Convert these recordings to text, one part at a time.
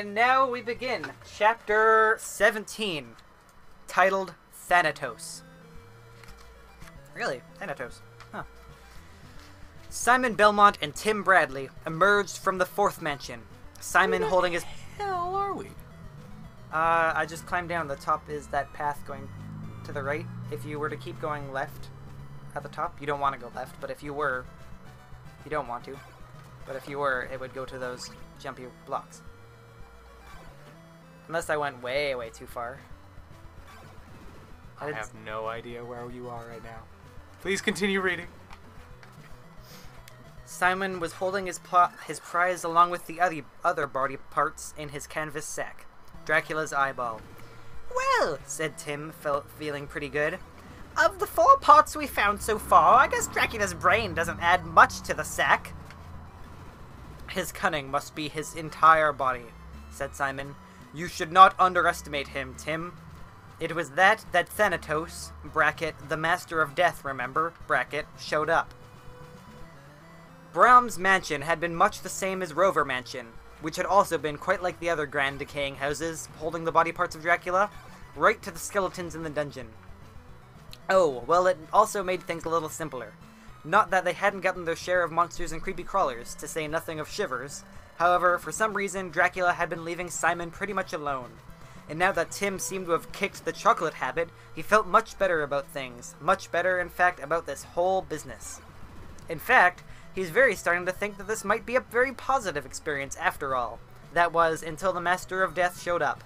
And now we begin Chapter 17, titled Thanatos. Really? Thanatos. Huh. Simon Belmont and Tim Bradley emerged from the fourth mansion. Simon holding his... Where the hell are we? I just climbed down. The top is that path going to the right. If you were to keep going left at the top, you don't want to go left, but if you were, you don't want to. But if you were, it would go to those jumpy blocks. Unless I went way, way too far. I have no idea where you are right now. Please continue reading. Simon was holding his prize along with the other body parts in his canvas sack. Dracula's eyeball. Well, said Tim, feeling pretty good. Of the 4 parts we found so far, I guess Dracula's brain doesn't add much to the sack. His cunning must be his entire body, said Simon. You should not underestimate him, Tim. It was that Thanatos, bracket, the Master of Death, remember, bracket, showed up. Braum's mansion had been much the same as Rover Mansion, which had also been quite like the other grand decaying houses, holding the body parts of Dracula, right to the skeletons in the dungeon. Oh, well, it also made things a little simpler. Not that they hadn't gotten their share of monsters and creepy crawlers, to say nothing of shivers. However, for some reason, Dracula had been leaving Simon pretty much alone. And now that Tim seemed to have kicked the chocolate habit, he felt much better about things. Much better, in fact, about this whole business. In fact, he's very starting to think that this might be a very positive experience after all. That was, until the Master of Death showed up.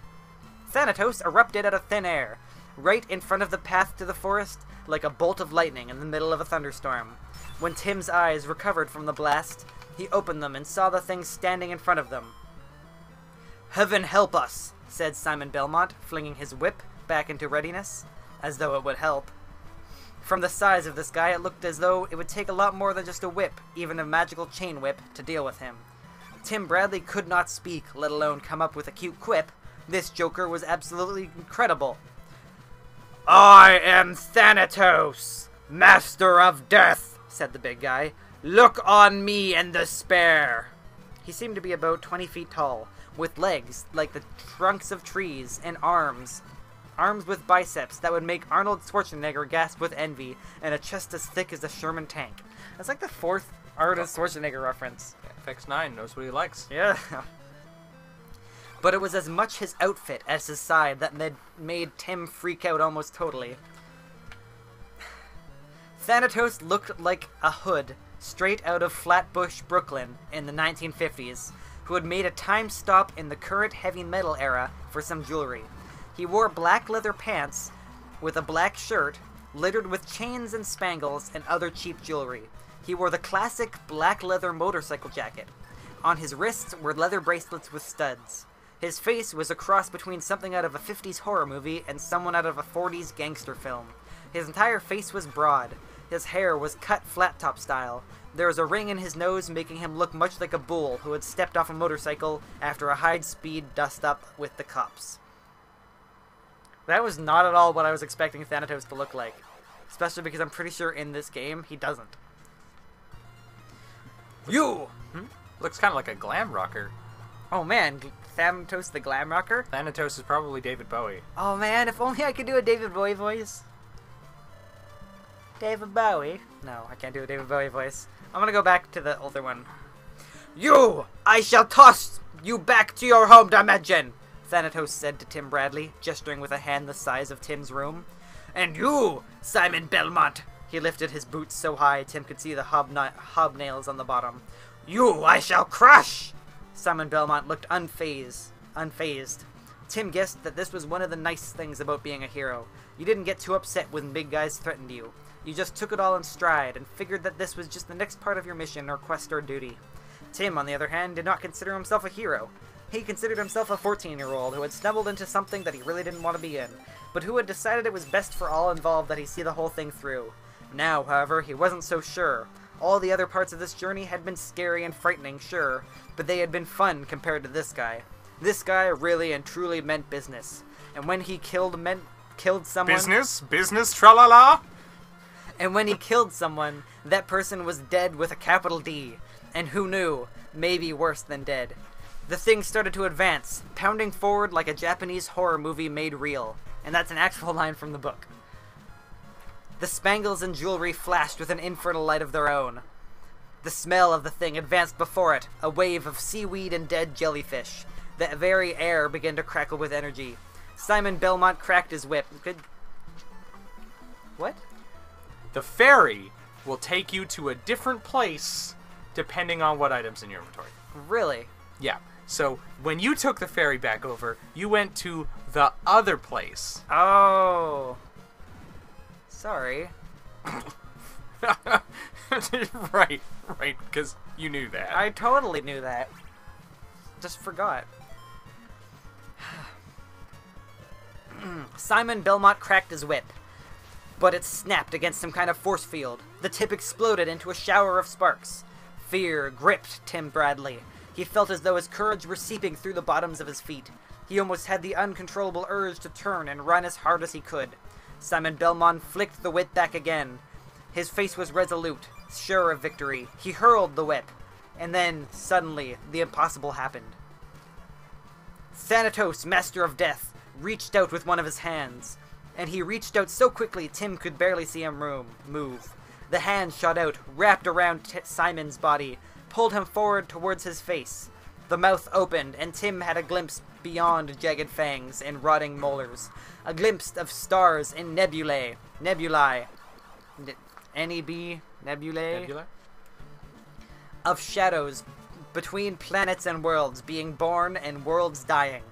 Thanatos erupted out of thin air, right in front of the path to the forest, like a bolt of lightning in the middle of a thunderstorm. When Tim's eyes recovered from the blast, he opened them and saw the thing standing in front of them. Heaven help us, said Simon Belmont, flinging his whip back into readiness, as though it would help. From the size of this guy, it looked as though it would take a lot more than just a whip, even a magical chain whip, to deal with him. Tim Bradley could not speak, let alone come up with a cute quip. This joker was absolutely incredible. I am Thanatos, Master of Death, said the big guy. Look on me and despair. He seemed to be about 20 feet tall, with legs like the trunks of trees, and arms with biceps that would make Arnold Schwarzenegger gasp with envy, and a chest as thick as a Sherman tank. That's like the 4th Arnold Schwarzenegger reference. FX9 knows what he likes. Yeah. But it was as much his outfit as his side that made Tim freak out almost totally. Thanatos looked like a hood straight out of Flatbush, Brooklyn in the 1950s, who had made a time stop in the current heavy metal era for some jewelry. He wore black leather pants with a black shirt littered with chains and spangles and other cheap jewelry. He wore the classic black leather motorcycle jacket. On his wrists were leather bracelets with studs. His face was a cross between something out of a 50s horror movie and someone out of a 40s gangster film. His entire face was broad. His hair was cut flat-top style. There was a ring in his nose making him look much like a bull who had stepped off a motorcycle after a high-speed dust-up with the cops. That was not at all what I was expecting Thanatos to look like. Especially because I'm pretty sure in this game, he doesn't. You! Looks kind of like a glam rocker. Oh man, Thanatos the glam rocker? Thanatos is probably David Bowie. Oh man, if only I could do a David Bowie voice. David Bowie? No, I can't do a David Bowie voice. I'm gonna go back to the older one. You! I shall toss you back to your home dimension! Thanatos said to Tim Bradley, gesturing with a hand the size of Tim's room. And you, Simon Belmont! He lifted his boots so high Tim could see the hobnails on the bottom. You I shall crush! Simon Belmont looked unfazed. Tim guessed that this was one of the nice things about being a hero. You didn't get too upset when big guys threatened you. You just took it all in stride and figured that this was just the next part of your mission or quest or duty. Tim, on the other hand, did not consider himself a hero. He considered himself a 14-year-old who had stumbled into something that he really didn't want to be in, but who had decided it was best for all involved that he see the whole thing through. Now, however, he wasn't so sure. All the other parts of this journey had been scary and frightening, sure, but they had been fun compared to this guy. This guy really and truly meant business. And when he killed someone... Business, tra-la-la! And when he killed someone, that person was dead with a capital D. And who knew? Maybe worse than dead. The thing started to advance, pounding forward like a Japanese horror movie made real. And that's an actual line from the book. The spangles and jewelry flashed with an infernal light of their own. The smell of the thing advanced before it, a wave of seaweed and dead jellyfish. The very air began to crackle with energy. Simon Belmont cracked his whip. What? The ferry will take you to a different place depending on what items in your inventory. Really? Yeah. So when you took the ferry back over, you went to the other place. Oh. Sorry. Right, because you knew that. I totally knew that. Just forgot. Simon Belmont cracked his whip, but it snapped against some kind of force field. The tip exploded into a shower of sparks. Fear gripped Tim Bradley. He felt as though his courage were seeping through the bottoms of his feet. He almost had the uncontrollable urge to turn and run as hard as he could. Simon Belmont flicked the whip back again. His face was resolute, sure of victory. He hurled the whip, and then, suddenly, the impossible happened. Thanatos, Master of Death, reached out with one of his hands, and he reached out so quickly Tim could barely see him move. The hand shot out, wrapped around Simon's body, pulled him forward towards his face. The mouth opened, and Tim had a glimpse beyond jagged fangs and rotting molars. A glimpse of stars and nebulae. N-E-B? Nebulae? Nebula? Of shadows between planets and worlds being born and worlds dying.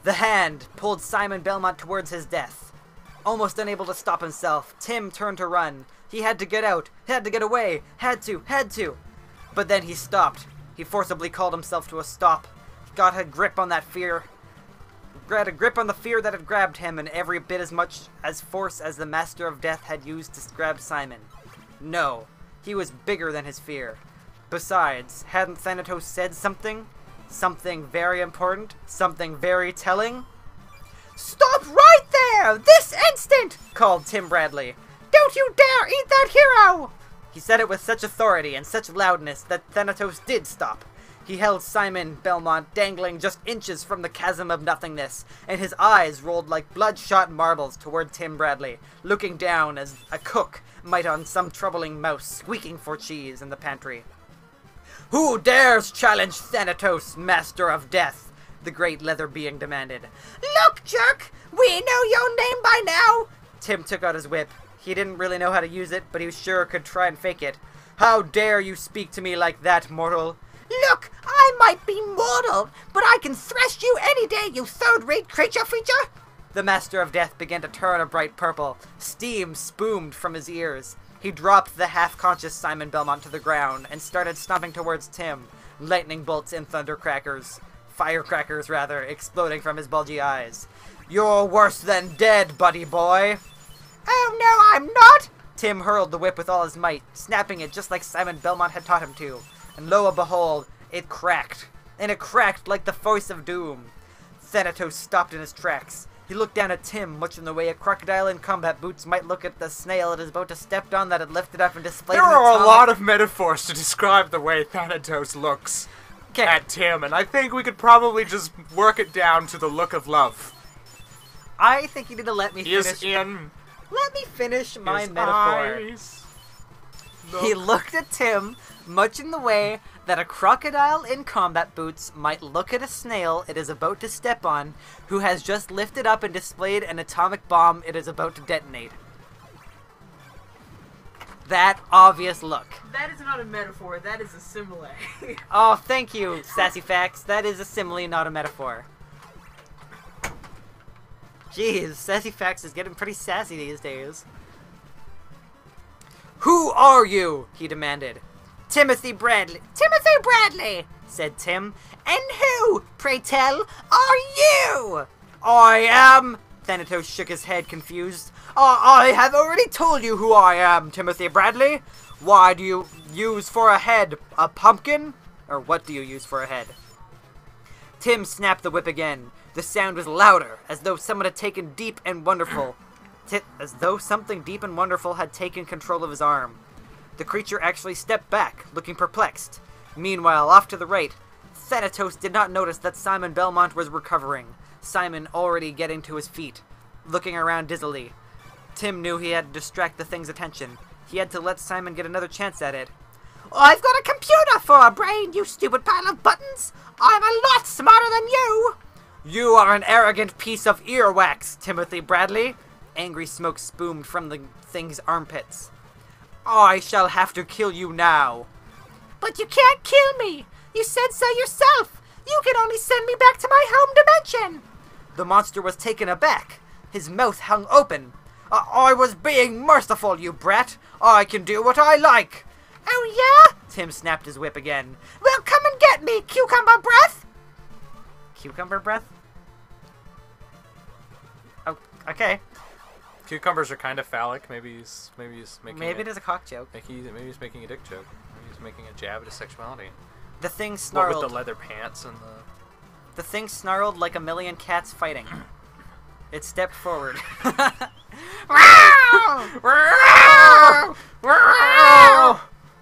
The hand pulled Simon Belmont towards his death. Almost unable to stop himself, Tim turned to run. He had to get out, had to get away, had to. But then he stopped. He forcibly called himself to a stop. He got a grip on that fear. Got a grip on the fear that had grabbed him, and every bit as much as force as the Master of Death had used to grab Simon. No, he was bigger than his fear. Besides, hadn't Thanatos said something? Something very important? Something very telling? "Stop right there! This instant!" called Tim Bradley. "Don't you dare eat that hero!" He said it with such authority and such loudness that Thanatos did stop. He held Simon Belmont dangling just inches from the chasm of nothingness, and his eyes rolled like bloodshot marbles toward Tim Bradley, looking down as a cook might on some troubling mouse squeaking for cheese in the pantry. "Who dares challenge Thanatos, Master of Death?" the great leather being demanded. "Look, jerk! We know your name by now!" Tim took out his whip. He didn't really know how to use it, but he sure could try and fake it. "How dare you speak to me like that, mortal?" "Look, I might be mortal, but I can thrash you any day, you third-rate creature. The Master of Death began to turn a bright purple. Steam spumed from his ears. He dropped the half-conscious Simon Belmont to the ground and started stomping towards Tim, lightning bolts and firecrackers, exploding from his bulgy eyes. "You're worse than dead, buddy boy." "Oh, no, I'm not!" Tim hurled the whip with all his might, snapping it just like Simon Belmont had taught him to. And lo and behold, it cracked. And it cracked like the voice of doom. Thanatos stopped in his tracks. He looked down at Tim, much in the way a crocodile in combat boots might look at the snail it is about to step on that had lifted up and displayed There an are a atomic... lot of metaphors to describe the way Thanatos looks at Tim, and I think we could probably just work it down to the look of love. I think you need to let me finish. Let me finish my metaphor. He looked at Tim, much in the way that a crocodile in combat boots might look at a snail it is about to step on, who has just lifted up and displayed an atomic bomb it is about to detonate. That obvious look. That is not a metaphor, that is a simile. Oh, thank you, Sassy Facts. That is a simile, not a metaphor. Jeez, Sassy Facts is getting pretty sassy these days. "Who are you?" he demanded. Timothy Bradley, said Tim. "And who, pray tell, are you?" "I am..." Thanatos shook his head, confused. I have already told you who I am, Timothy Bradley. Why do you use for a head a pumpkin? Or what do you use for a head?" Tim snapped the whip again. The sound was louder, as though someone had taken deep and wonderful... as though something deep and wonderful had taken control of his arm. The creature actually stepped back, looking perplexed. Meanwhile, off to the right, Thanatos did not notice that Simon Belmont was recovering, Simon already getting to his feet, looking around dizzily. Tim knew he had to distract the thing's attention. He had to let Simon get another chance at it. I've got a computer for a brain, you stupid pile of buttons! I'm a lot smarter than you! You are an arrogant piece of earwax, Timothy Bradley. Angry smoke spumed from the thing's armpits. I shall have to kill you now. But you can't kill me! You said so yourself! You can only send me back to my home dimension! The monster was taken aback. His mouth hung open. I was being merciful, you brat! I can do what I like! Oh yeah? Tim snapped his whip again. Well, come and get me, cucumber breath! Cucumber breath? Oh, okay. Cucumbers are kind of phallic. Maybe he's making. Maybe it is a cock joke. Maybe he's making a dick joke. Maybe he's making a jab at his sexuality. The thing snarled. What with the leather pants and the. The thing snarled like a million cats fighting. It stepped forward.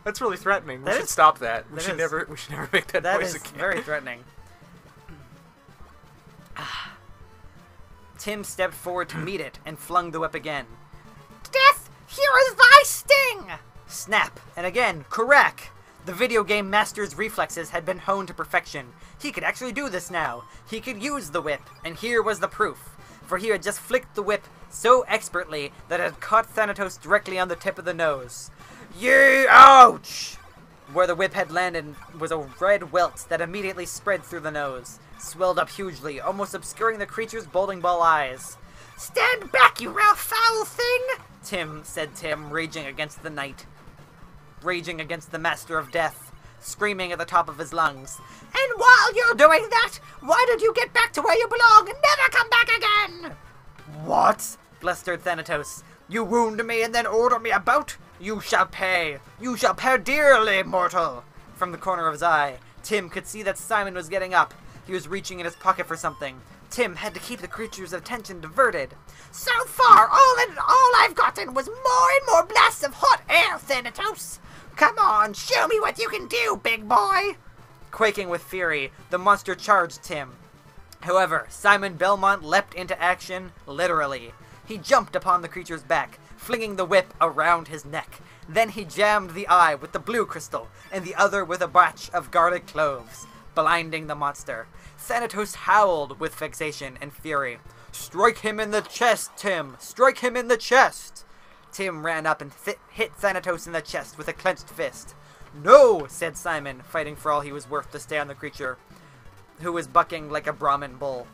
That's really threatening. We should stop that. We should never make that noise again. That is very threatening. Tim stepped forward to meet it and flung the whip again. Death, here is thy sting! Snap, and again, crack! The video game master's reflexes had been honed to perfection. He could actually do this now. He could use the whip, and here was the proof. For he had just flicked the whip so expertly that it had caught Thanatos directly on the tip of the nose. Ouch! Where the whip had landed was a red welt that immediately spread through the nose, swelled up hugely, almost obscuring the creature's bowling ball eyes. Stand back, you foul thing! said Tim, raging against the knight. Raging against the master of death, screaming at the top of his lungs. And while you're doing that, why don't you get back to where you belong and never come back again? What? Blustered Thanatos. You wound me and then order me about? You shall pay. You shall pay dearly, mortal. From the corner of his eye, Tim could see that Simon was getting up. He was reaching in his pocket for something. Tim had to keep the creature's attention diverted. So far, all I've gotten was more and more blasts of hot air, Thanatos. Come on, show me what you can do, big boy! Quaking with fury, the monster charged Tim. However, Simon Belmont leapt into action, literally. He jumped upon the creature's back, flinging the whip around his neck. Then he jammed the eye with the blue crystal, and the other with a batch of garlic cloves, blinding the monster. Thanatos howled with vexation and fury. Strike him in the chest, Tim! Strike him in the chest! Tim ran up and hit Thanatos in the chest with a clenched fist. No, said Simon, fighting for all he was worth to stay on the creature, who was bucking like a Brahmin bull.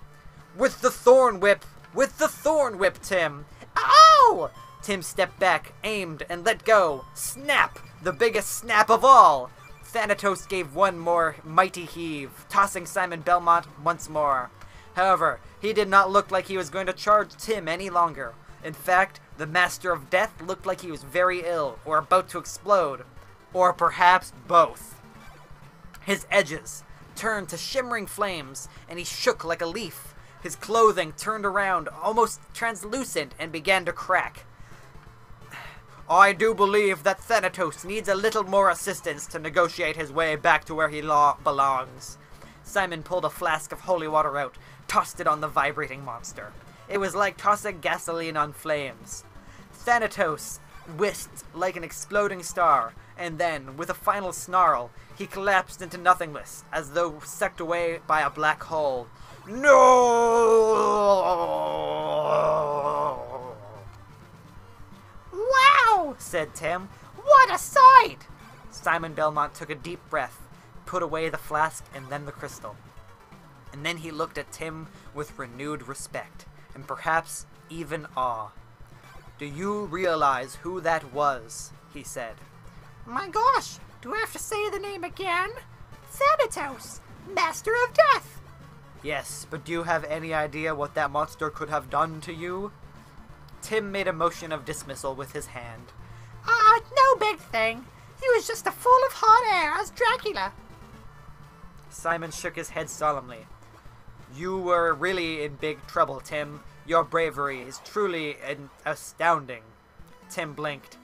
With the thorn whip! With the thorn whip, Tim! Ow! Tim stepped back, aimed, and let go. Snap! The biggest snap of all! Thanatos gave one more mighty heave, tossing Simon Belmont once more. However, he did not look like he was going to charge Tim any longer. In fact, the Master of Death looked like he was very ill, or about to explode. Or perhaps both. His edges turned to shimmering flames, and he shook like a leaf. His clothing turned around, almost translucent, and began to crack. I do believe that Thanatos needs a little more assistance to negotiate his way back to where he belongs. Simon pulled a flask of holy water out, tossed it on the vibrating monster. It was like tossing gasoline on flames. Thanatos whisked like an exploding star, and then, with a final snarl, he collapsed into nothingness, as though sucked away by a black hole. No! Wow, said Tim. What a sight! Simon Belmont took a deep breath, put away the flask and then the crystal. And then he looked at Tim with renewed respect, and perhaps even awe. Do you realize who that was? He said. My gosh, do I have to say the name again? Thanatos, Master of Death. Yes, but do you have any idea what that monster could have done to you? Tim made a motion of dismissal with his hand. No big thing. He was just a full of hot air as Dracula. Simon shook his head solemnly. You were really in big trouble, Tim. Your bravery is truly astounding. Tim blinked.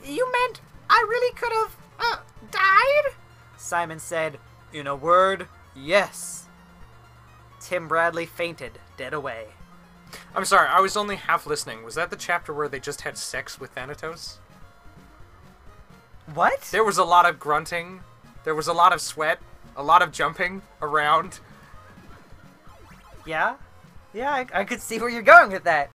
You meant I really could have, died? Simon said, "In a word, yes." Tim Bradley fainted, dead away. I'm sorry, I was only half listening. Was that the chapter where they just had sex with Thanatos? What? There was a lot of grunting. There was a lot of sweat. A lot of jumping around. Yeah? Yeah, I could see where you're going with that.